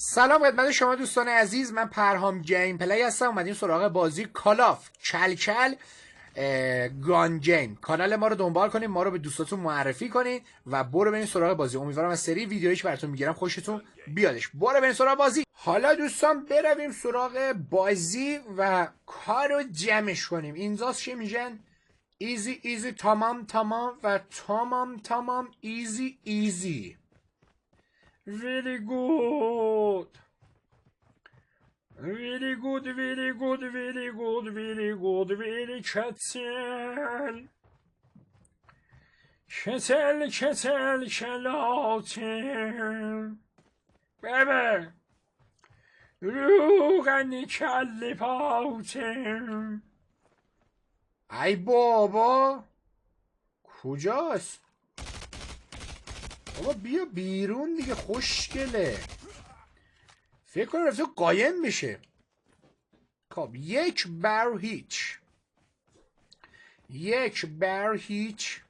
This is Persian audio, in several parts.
سلام خدمت شما دوستان عزیز، من پرهام گیم پلی هستم. اومدیم سراغ بازی کالاف کلکل گان گیم. کانال ما رو دنبال کنید، ما رو به دوستاتون معرفی کنید و برو بریم سراغ بازی. امیدوارم از سری ویدیویی که براتون میگیرم خوشتون بیادش. برو بریم سراغ بازی. حالا دوستان برویم سراغ بازی و کارو جمعش کنیم. اینجاست چی میگن؟ ایزی ایزی، تمام تمام و تمام تمام، ایزی ایزی. Very good. Very good, very good, very good, very good, very کتل کتل کتل کلاتل بابا روغن کل پاتل. ای بابا کجاست؟ بابا بیا بیرون دیگه، خوشگله. فکر کنم رفته قایم بشه. خب یک بر هیچ، یک بر هیچ.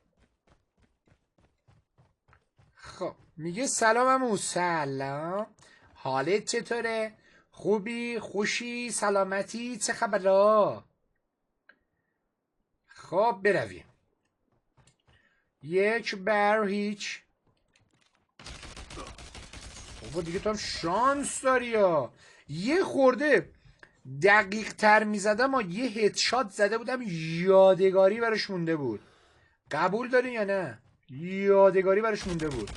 خب میگه سلام سلام، حالت چطوره؟ خوبی؟ خوشی؟ سلامتی؟ چه خبرها؟ خب برویم. یک بر هیچ. بابا دیگه تو هم شانس داری ها. یه خورده دقیق تر می زدم و یه هدشات زده بودم، یادگاری براش مونده بود. قبول داری یا نه؟ یادگاری براش مونده بود.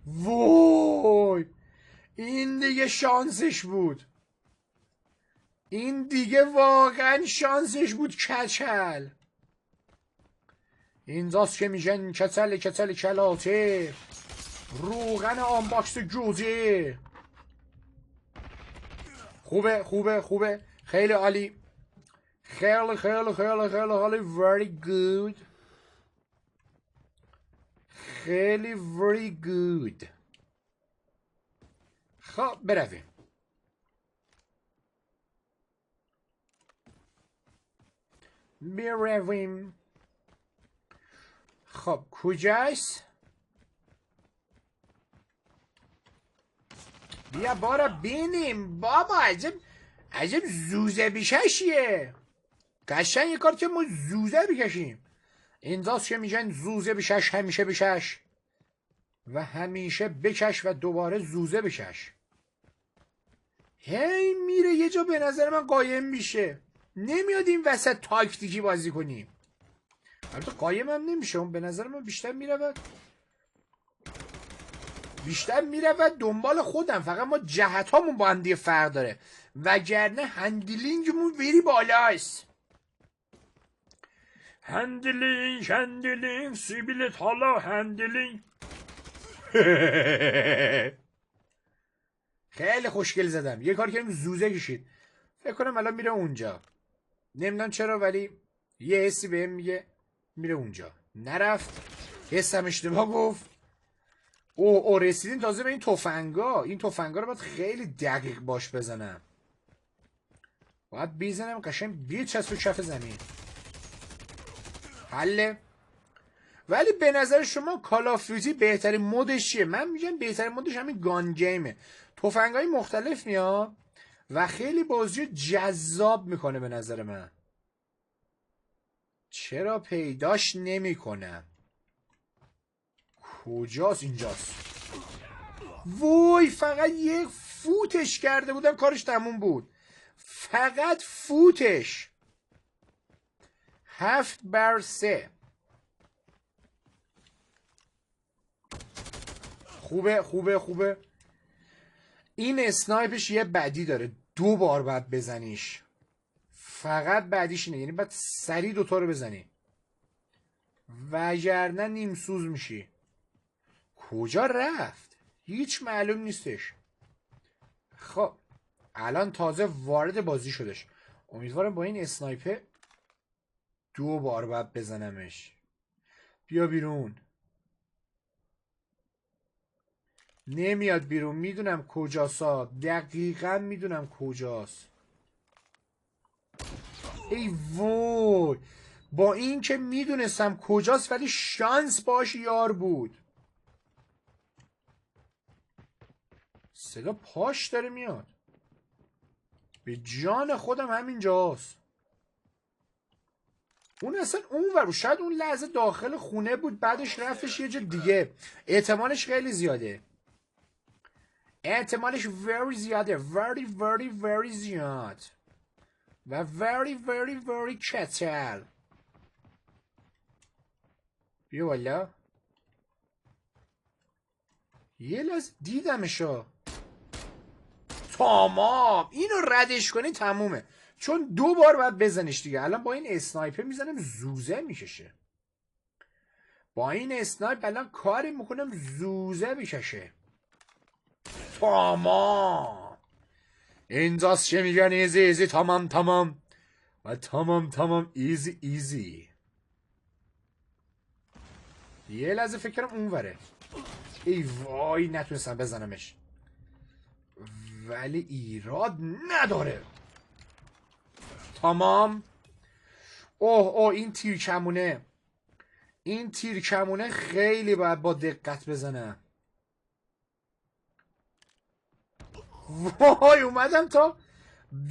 وای این دیگه شانسش بود، این دیگه واقعا شانسش بود. کچل اینجاست که میگن کچل کچل کلاته، روغن آنباکس جوزه. خوبه خوبه خوبه، خیلی عالی، خیلی خیلی خیلی خیلی عالی. very good، خیلی very good. خب برویم. برویم. خب کجاست؟ بیا بارا بینیم. بابا عجب زوزه بیششیه. قشنگ یه کار که ما زوزه بکشیم. اینجاست که میگن زوزه بشش همیشه بشش و همیشه بکش و دوباره زوزه بکش. هی میره یه جا به نظر من قایم میشه، نمیاد این وسط تاکتیکی بازی کنیم. البته قایم هم نمیشه، اون به نظر من بیشتر میرود دنبال خودم. فقط ما جهت هامون با هم دیگه فرق داره، وگرنه هندلینگمون ویری بالاست. هندلینگ سیبیلت حالا هندلینگ. خیلی خوشگل زدم. یه کار کردیم زوزه کشید. فکر کنم الان میره اونجا، نمیدونم چرا ولی یه حسی بهم میگه میره اونجا. نرفت، حسم اشتباه گفت. او رسیدیم تازه به این تفنگا. این تفنگا رو باید خیلی دقیق باش بزنم، باید بزنم قشنگ بیچسب کف زمین. حله. ولی به نظر شما کال آف دیوتی بهترین مودش چیه؟ من میگم بهترین مودش همین گان گیمه. تفنگای مختلف میاد و خیلی بازی جذاب میکنه به نظر من. چرا پیداش نمیکنم؟ کجاست؟ اینجاست. وای فقط یک فوتش کرده بودم کارش تموم بود. فقط فوتش. 7-3. خوبه خوبه خوبه. این اسنایپش یه بدی داره، 2 بار باید بزنیش. فقط بعدیش اینه، یعنی باید سریع دوتا رو بزنی وگرنه نیم سوز میشی. کجا رفت؟ هیچ معلوم نیستش. خب الان تازه وارد بازی شدش. امیدوارم با این اسنایپر 2 بار باید بزنمش. بیا بیرون. نمیاد بیرون. میدونم کجاست، دقیقا میدونم کجاست. ای وای، با این که میدونستم کجاست ولی شانس باش یار بود. صدا پاش داره میاد. به جان خودم همینجاست. اون اصلا اونور بود. شاید اون لحظه داخل خونه بود، بعدش رفتش یه جا دیگه. احتمالش خیلی زیاده. احتمالش very زیاده. very زیاد. و very کتل. بیا والا. یه لحظه دیدمشو. تمام. اینو ردش کنی تمومه. چون 2 بار باید بزنش دیگه. الان با این اسنایپر میزنم زوزه میکشه. با این اسنایپ الان کاری میکنم زوزه میکشه. تمام. اینجاست چه میگن ایزی تمام. و تمام ایزی. یه لحظه فکر کنم اون وره. ای وای نتونستم بزنمش. ولی ایراد نداره. تمام. اوه این تیرکمونه. این تیرکمونه خیلی باید با دقت بزنم. وای اومدم تا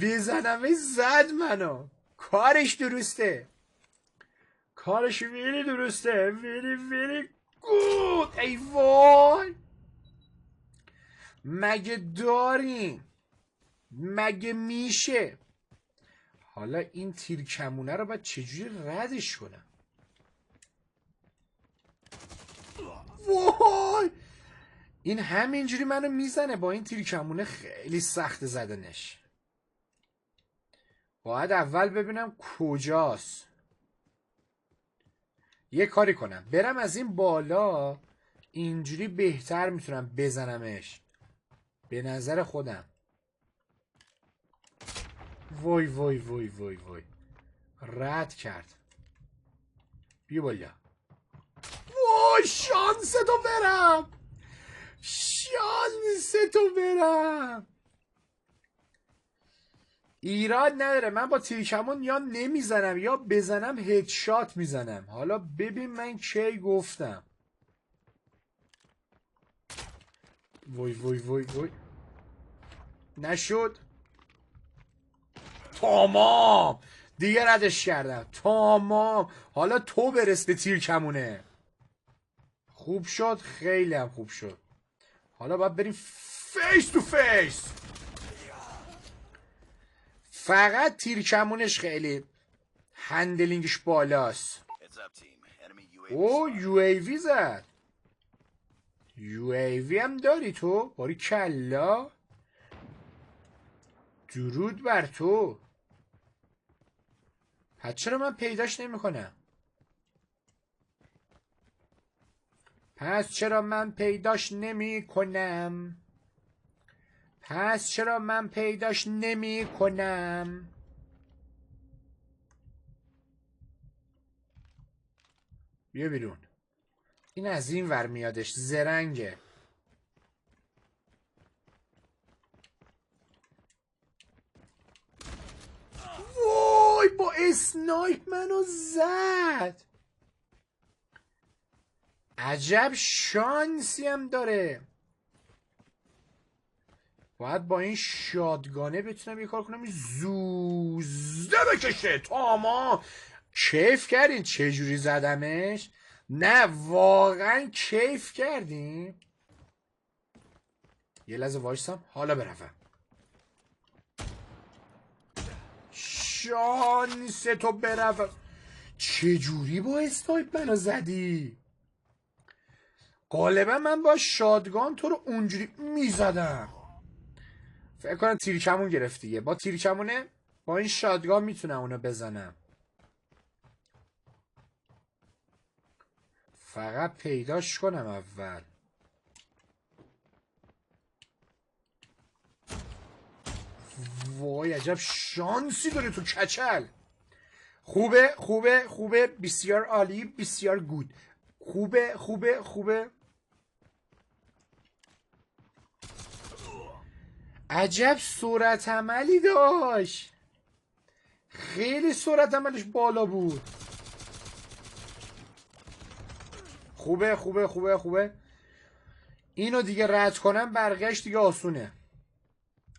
بزنمش زد منو. کارش درسته. کارش ویری درسته. ویری گود. ای وای. مگه داریم؟ مگه میشه؟ حالا این تیرکمونه رو باید چجوری ردش کنم؟ وای این همینجوری منو میزنه. با این تیرکمونه خیلی سخت زدنش. باید اول ببینم کجاست. یه کاری کنم برم از این بالا. اینجوری بهتر میتونم بزنمش به نظر خودم. وای رد کرد. بیا بالا. وای شانستو برم. ایراد نداره. من با تیرکمون یا نمیزنم یا بزنم هدشات میزنم. حالا ببین من کی گفتم. وای نشد. تمام دیگه ردش کردم. تمام. حالا تو برس به تیرکمونه. خوب شد. خیلی هم خوب شد. حالا باید بریم فیس تو فیس. فقط تیرکمونش خیلی هندلینگش بالاست. او یو ای وی زد. یو ای وی هم داری تو؟ باری کلا. درود بر تو. پس چرا من پیداش نمی کنم؟ پس چرا من پیداش نمی کنم؟ بیا بیرون. این از این ور میادش. زرنگه. وای با اسنایپ منو زد. عجب شانسی هم داره. باید با این شادگانه بتونم یه کار کنم. زوزده بکشه. تمام. کیف کردین چجوری زدمش؟ نه واقعا کیف کردین. یه لحظه وایسم حالا بروم. شانس تو بروم. چجوری با اسنایپ منو زدی؟ غالبا من با شادگان تو رو اونجوری میزدم. فکر کنم تیرکمون گرفتیه. با تیرکمونه با این شادگان میتونم اونو بزنم. فقط پیداش کنم اول. وای عجب شانسی داری تو کچل. خوبه بسیار عالی. بسیار گود. خوبه عجب سرعت عملی داشت. خیلی سرعت عملش بالا بود. خوبه اینو دیگه رد کنم بقیهش دیگه آسونه.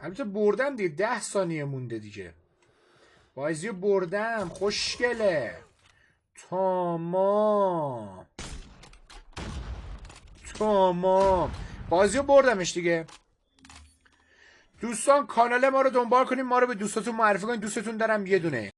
البته بردم دیگه، 10 ثانیه مونده دیگه. بازیو بردم. خوشگله. تمام بازیو بردمش دیگه. دوستان کانال ما رو دنبال کنید، ما رو به دوستاتون معرفی کنید. دوستتون دارم. یه دونه